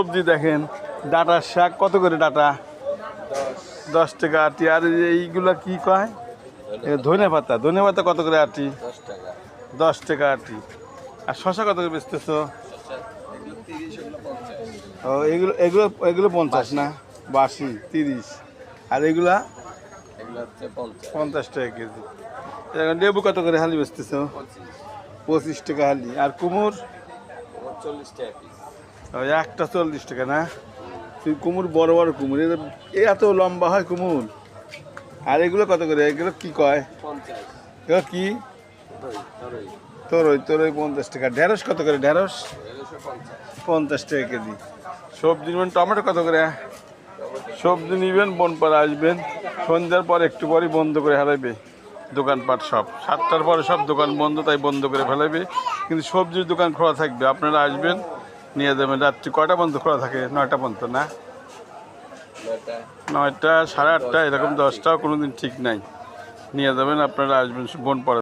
সবজি দেখেন, ডাঁটার শাক কত করে ডাঁটা? 10 টাকা আটি। আর এইগুলা কি কয়? ধনে পাতা। ধনে পাতা কত করে আটি? 10 টাকা আটি। আর শশা কত করে বেচতেছ? ও এগুলো এগুলো এগুলো 50 না, 82, 30। আর এগুলা 50 টাকা কেজি। এখন লেবু কত করে হালি বেচতেছ? 25 টাকা হালি। আর কুমুর? 40 টাকা পিস। ওই একটা 40 টাকা না? তুই কুমুর বড় বড় কুমুর, এত লম্বা হয় কুমুর। আর এগুলো কত করে? এগুলো কি কয়? 50। এগুলো কি? তোর ওই 50 টাকা। ঢেঁড়স কত করে? ঢেঁড়স 50 টাকা কেজি। সবজি নেবেন, টমেটো কত করে? সবজি নেবেন, বনপাড়া আসবেন, সন্ধ্যার পর একটু পরই বন্ধ করে হারাইবে দোকানপাট সব। 7টার পরে সব দোকান বন্ধ, তাই বন্ধ করে ফেলাইবে। কিন্তু সবজির দোকান খোলা থাকবে, আপনারা আসবেন নিয়ে যাবেন। রাত্রি কয়টা পর্যন্ত খোলা থাকে? 9টা পর্যন্ত না? 9টা, 8:30, এরকম 10টাও কোনো দিন ঠিক নাই। নিয়ে যাবেন, আপনারা আসবেন বনপাড়া।